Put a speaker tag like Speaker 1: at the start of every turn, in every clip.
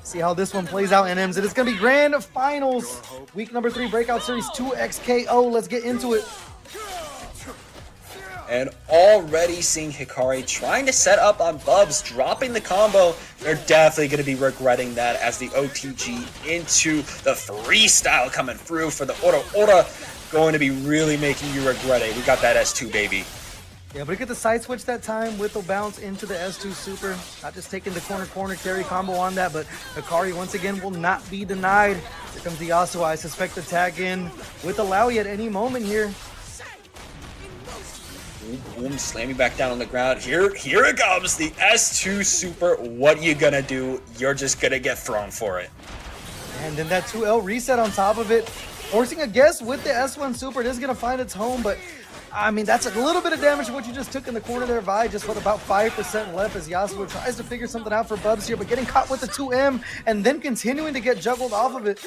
Speaker 1: See how this one plays out, NMs. It is going to be grand finals. Week number 3, Breakout Series 2XKO. Let's get into it.
Speaker 2: And already seeing Hikari trying to set up on Bubs, dropping the combo. They're definitely going to be regretting that as the OTG into the Freestyle coming through for the Ora. Going to be really making you regret it. We got that S2, baby.
Speaker 1: Yeah, but he get the side switch that time with the bounce into the S2 super. Not just taking the corner carry combo on that, but Hikari once again will not be denied. Here comes the Yasuo. I suspect the tag in with Illaoi at any moment here.
Speaker 2: Boom, boom, slamming back down on the ground. Here it comes, the S2 super. What you gonna do? You're just gonna get thrown for it.
Speaker 1: And then that 2L reset on top of it. Forcing a guess with the S1 super. It is gonna find its home, but I mean, that's a little bit of damage to what you just took in the corner there, Vi. Just with about 5% left as Yasuo tries to figure something out for Bubs here, but getting caught with the 2M and then continuing to get juggled off of it.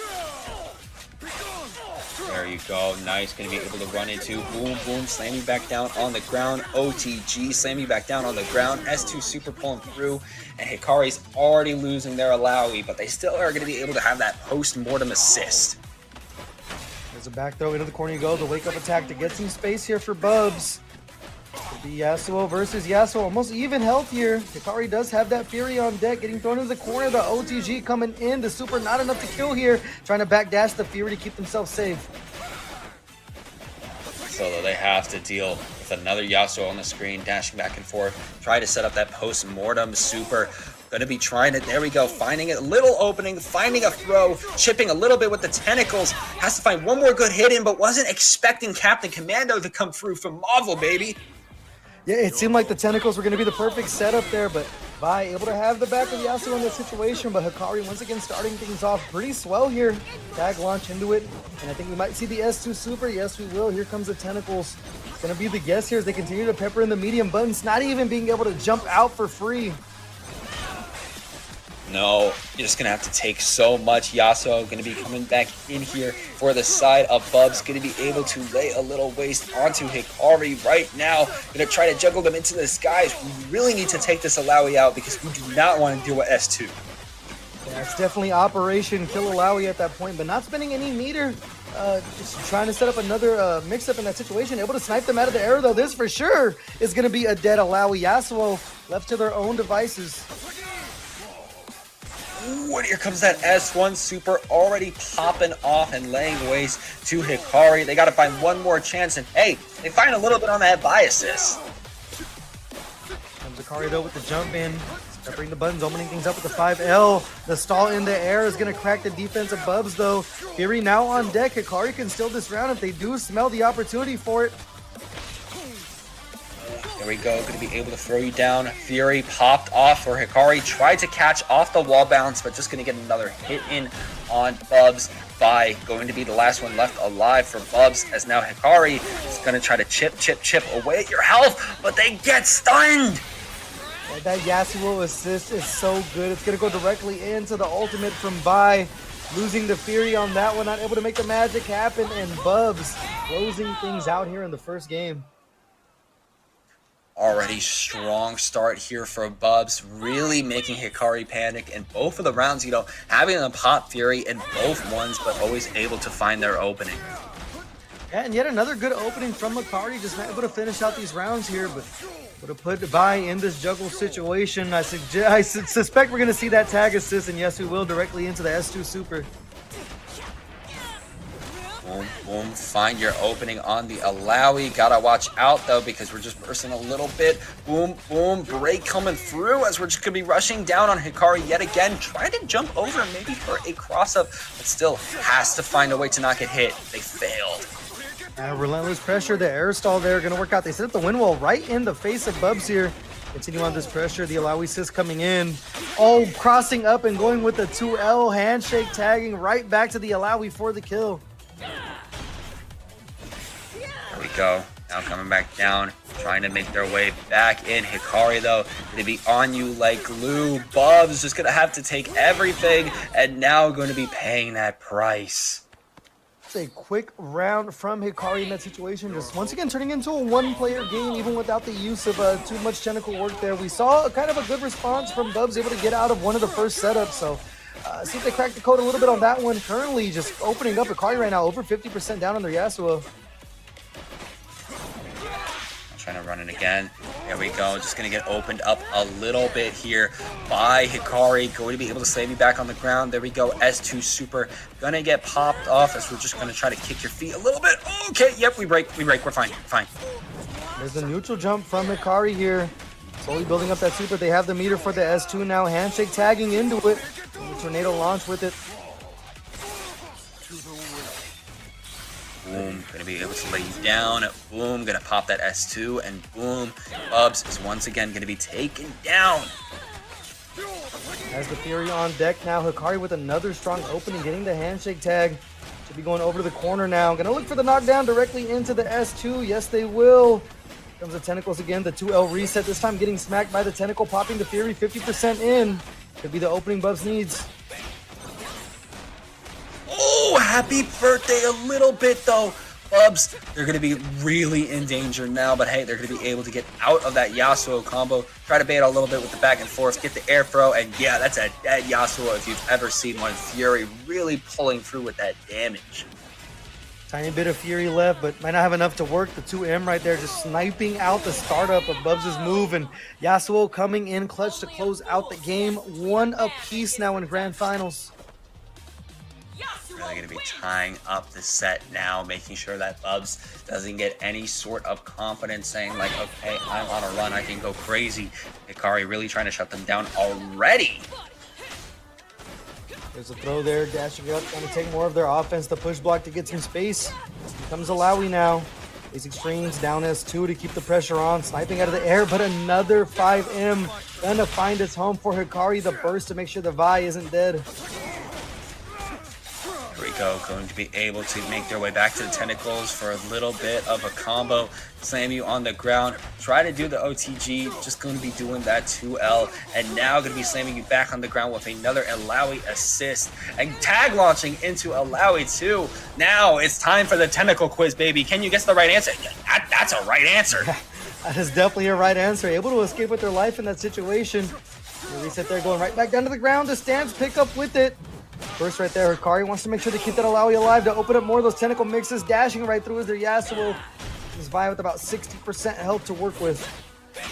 Speaker 2: There you go. Nice. Going to be able to run into. Boom, boom. Slamming back down on the ground. OTG. Slamming back down on the ground. S2 super pulling through. And Hikari's already losing their Illaoi, but they still are going to be able to have that post-mortem assist.
Speaker 1: There's a back throw into the corner you go. The wake-up attack to get some space here for Bubs. It'll be Yasuo versus Yasuo. Almost even health here. Hikari does have that Fury on deck. Getting thrown into the corner. The OTG coming in. The super not enough to kill here. Trying to backdash the Fury to keep themselves safe.
Speaker 2: So they have to deal with another Yasuo on the screen. Dashing back and forth. Try to set up that post-mortem super. Going to be trying it. There we go. Finding a little opening. Finding a throw. Chipping a little bit with the tentacles. Has to find one more good hit in, but wasn't expecting Captain Commando to come through from Marvel, baby.
Speaker 1: Yeah, it seemed like the tentacles were going to be the perfect setup there, but Vi able to have the back of Yasuo in this situation, but Hikari once again starting things off pretty swell here. Tag launch into it, and I think we might see the S2 super. Yes, we will. Here comes the tentacles. It's going to be the guess here as they continue to pepper in the medium buttons, not even being able to jump out for free.
Speaker 2: No, you're just going to have to take so much. Yasuo going to be coming back in here for the side of Bubs. Going to be able to lay a little waste onto Hikari right now. Going to try to juggle them into the skies. We really need to take this Illaoi out because we do not want to deal with S2.
Speaker 1: Yeah, it's definitely Operation Kill Illaoi at that point, but not spending any meter. Just trying to set up another mix-up in that situation. Able to snipe them out of the air, though. This for sure is going to be a dead Illaoi. Yasuo left to their own devices.
Speaker 2: Ooh, and here comes that S1 super already popping off and laying waste to Hikari. They got to find one more chance, and hey, they find a little bit on that buy assist.
Speaker 1: Comes Hikari though with the jump in, peppering the buttons, opening things up with the 5L. The stall in the air is going to crack the defense of Bubs though. Fury now on deck. Hikari can steal this round if they do smell the opportunity for it.
Speaker 2: There we go, going to be able to throw you down. Fury popped off for Hikari. Tried to catch off the wall bounce, but just going to get another hit in on Bubs. By going to be the last one left alive for Bubs, as now Hikari is going to try to chip away at your health, but they get stunned.
Speaker 1: Yeah, that Yasuo assist is so good. It's going to go directly into the ultimate from Vi. Losing the Fury on that one, not able to make the magic happen, and Bubs closing things out here in the first game.
Speaker 2: Already strong start here for Bubs, really making Hikari panic in both of the rounds, you know, having a pop Fury in both ones, but always able to find their opening.
Speaker 1: Yeah, and yet another good opening from Hikari, just not able to finish out these rounds here, but would have put Vi in this juggle situation. I suspect we're going to see that tag assist, and yes, we will, directly into the S2 super.
Speaker 2: Boom, boom, find your opening on the Illaoi. Gotta watch out though, because we're just bursting a little bit. Boom, boom, break coming through as we're just gonna be rushing down on Hikari yet again. Trying to jump over maybe for a cross-up, but still has to find a way to not get hit. They failed.
Speaker 1: Relentless pressure, the air stall there, gonna work out. They set up the wind wall right in the face of Bubs here. Continue on this pressure, the Illaoi assist coming in. Oh, crossing up and going with the 2L handshake, tagging right back to the Illaoi for the kill.
Speaker 2: There we go. Now coming back down, trying to make their way back in. Hikari, though, going to be on you like glue. Bubs just going to have to take everything, and now going to be paying that price.
Speaker 1: It's a quick round from Hikari in that situation. Just once again turning into a one-player game, even without the use of too much tentacle work there. We saw a kind of a good response from Bubs, able to get out of one of the first setups, so See if they crack the code a little bit on that one. Currently just opening up Hikari right now, over 50% down on their Yasuo.
Speaker 2: Trying to run it again. There we go. Just going to get opened up a little bit here by Hikari. Going to be able to save me back on the ground. There we go. S2 super. Going to get popped off as we're just going to try to kick your feet a little bit. Okay, yep, we break. We're fine. Fine.
Speaker 1: There's a neutral jump from Hikari here. Slowly building up that super. They have the meter for the S2 now. Handshake tagging into it. The tornado launch with it.
Speaker 2: Boom, gonna be able to lay you down. Boom, gonna pop that S2, and boom, Bubs is once again gonna be taken down.
Speaker 1: Has the Fury on deck now. Hikari with another strong opening, getting the handshake tag. Should be going over to the corner now. Gonna look for the knockdown directly into the S2. Yes, they will. Comes the tentacles again, the 2L reset. This time getting smacked by the tentacle, popping the Fury 50% in. Could be the opening Bubs needs.
Speaker 2: Oh, happy birthday a little bit though. Bubs, they're going to be really in danger now, but hey, they're going to be able to get out of that Yasuo combo, try to bait a little bit with the back and forth, get the air throw, and yeah, that's a dead Yasuo if you've ever seen one. Fury really pulling through with that damage.
Speaker 1: Tiny bit of Fury left, but might not have enough to work. The 2M right there just sniping out the startup of Bubs' move, and Yasuo coming in clutch to close out the game. One apiece now in Grand Finals.
Speaker 2: Really going to be tying up the set now, making sure that Bubs doesn't get any sort of confidence, saying like, okay, I'm on a run, I can go crazy. Hikari really trying to shut them down already.
Speaker 1: There's a throw there, dashing up, trying to take more of their offense. The push block to get some space. Here comes Illaoi now. These extremes down S2 to keep the pressure on, sniping out of the air, but another 5M gonna find its home for Hikari. The burst to make sure the Vi isn't dead.
Speaker 2: Rico going to be able to make their way back to the tentacles for a little bit of a combo, slam you on the ground, try to do the OTG, just going to be doing that 2L, and now going to be slamming you back on the ground with another Illaoi assist, and tag launching into Illaoi too. Now it's time for the tentacle quiz, baby. Can you guess the right answer? That's a right answer.
Speaker 1: That is definitely a right answer. Able to escape with their life in that situation. The reset there, going right back down to the ground. The stance pick up with it. First right there, Hikari wants to make sure to keep that Illaoi alive to open up more of those tentacle mixes. Dashing right through is their Yasuo. This Vi with about 60% health to work with.
Speaker 2: There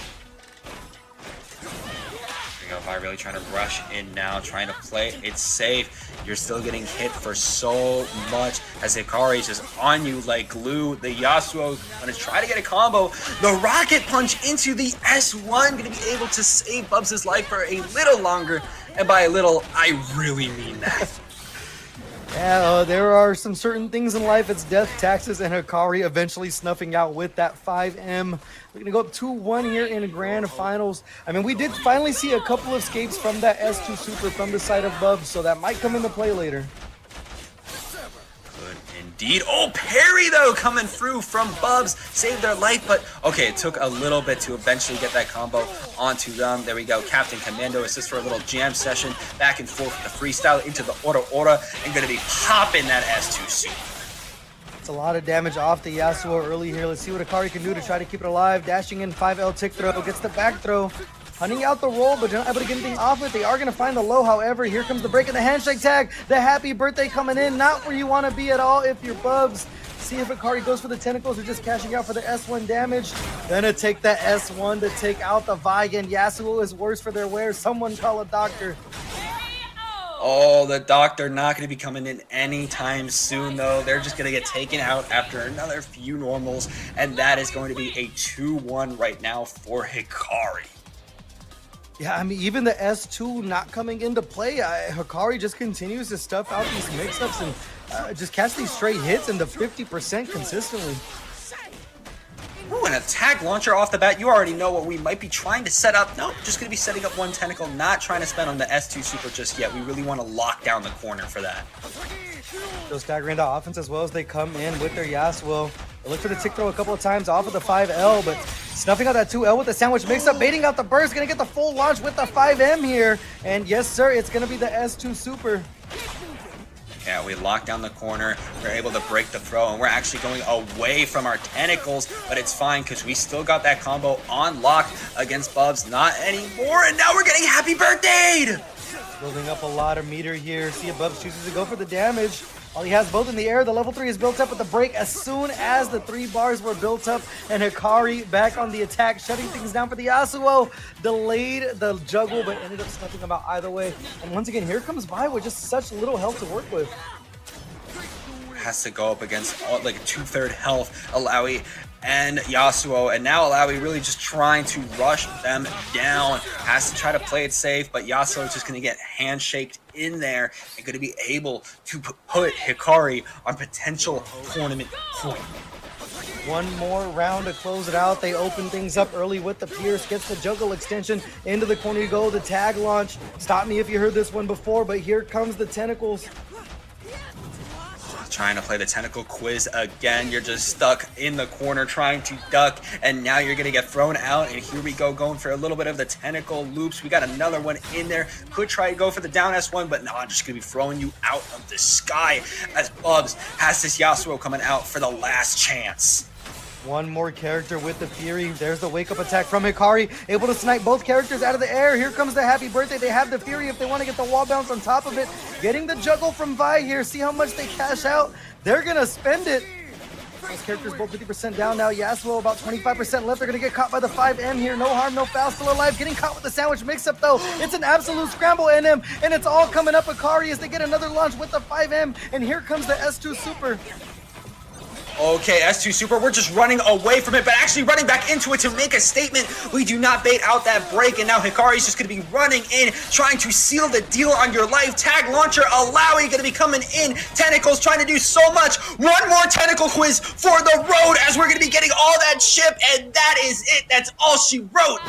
Speaker 2: you go, Vi really trying to rush in now, trying to play it safe. You're still getting hit for so much as Hikari is just on you like glue. The Yasuo going to try to get a combo. The rocket punch into the S1 going to be able to save Bubs' life for a little longer. And by a little, I really mean that.
Speaker 1: Yeah, there are some certain things in life. It's death, taxes, and Hikari eventually snuffing out with that 5M. We're going to go up 2-1 here in Grand Finals. I mean, we did finally see a couple of escapes from that S2 Super from the side of Bubs, so that might come into play later.
Speaker 2: Indeed. Oh, parry though coming through from Bubs, saved their life, but okay, it took a little bit to eventually get that combo onto them. There we go, Captain Commando assist for a little jam session, back and forth with the freestyle into the Ora, and gonna be popping that S2 super.
Speaker 1: It's a lot of damage off the Yasuo early here. Let's see what Hikari can do to try to keep it alive. Dashing in 5L tick throw, gets the back throw. Hunting out the roll, but not able to get anything off it. They are going to find the low, however. Here comes the break and the handshake tag. The happy birthday coming in. Not where you want to be at all if you're Bubs. See if Hikari goes for the tentacles or just cashing out for the S1 damage. Gonna take that S1 to take out the Vi, and Yasuo is worse for their wear. Someone call a doctor.
Speaker 2: Oh, the doctor not going to be coming in anytime soon, though. They're just going to get taken out after another few normals, and that is going to be a 2-1 right now for Hikari.
Speaker 1: Yeah, I mean, even the S2 not coming into play, Hikari just continues to stuff out these mix-ups and just catch these straight hits in the 50% consistently.
Speaker 2: Ooh, an attack launcher off the bat. You already know what we might be trying to set up. Nope, just going to be setting up one tentacle, not trying to spend on the S2 super just yet. We really want to lock down the corner for that.
Speaker 1: They'll stagger into offense as well as they come in with their Yasuo. They look for the tick throw a couple of times off of the 5L, but snuffing out that 2L with the sandwich mix-up, baiting out the burst, going to get the full launch with the 5M here. And yes, sir, it's going to be the S2 super.
Speaker 2: Yeah, we lock down the corner, we're able to break the throw, and we're actually going away from our tentacles, but it's fine because we still got that combo on lock against Bubs. Not anymore, and now we're getting happy birthday!
Speaker 1: Building up a lot of meter here. See if Bubs chooses to go for the damage. While he has both in the air, the level 3 is built up at the break as soon as the 3 bars were built up, and Hikari back on the attack, shutting things down for the Yasuo. Delayed the juggle, but ended up snuffing him out either way. And once again, here comes Vi with just such little health to work with.
Speaker 2: Has to go up against like a 2/3 health Illaoi and Yasuo, and now Illaoi really just trying to rush them down. Has to try to play it safe, but Yasuo is just going to get handshaked in there and going to be able to put Hikari on potential tournament point.
Speaker 1: One more round to close it out. They open things up early with the Pierce. Gets the juggle extension. Into the corner you go. The tag launch. Stop me if you heard this one before, but here comes the tentacles.
Speaker 2: Trying to play the tentacle quiz again. You're just stuck in the corner trying to duck, and now you're gonna get thrown out. And here we go, going for a little bit of the tentacle loops. We got another one in there. Could try to go for the down S one, but no, I'm just gonna be throwing you out of the sky as Bubs has this Yasuo coming out for the last chance.
Speaker 1: One more character with the Fury. There's the wake-up attack from Hikari. Able to snipe both characters out of the air. Here comes the happy birthday. They have the Fury if they want to get the wall bounce on top of it. Getting the juggle from Vi here. See how much they cash out. They're going to spend it. Those characters both 50% down now. Yasuo about 25% left. They're going to get caught by the 5M here. No harm, no foul. Still alive. Getting caught with the sandwich mix-up, though. It's an absolute scramble, NM. And it's all coming up Hikari as they get another launch with the 5M. And here comes the S2 Super.
Speaker 2: Okay, S2 Super, we're just running away from it, but actually running back into it to make a statement. We do not bait out that break, and now Hikari's just going to be running in, trying to seal the deal on your life. Tag launcher, Illaoi going to be coming in. Tentacles trying to do so much. One more tentacle quiz for the road as we're going to be getting all that chip, and that is it. That's all she wrote.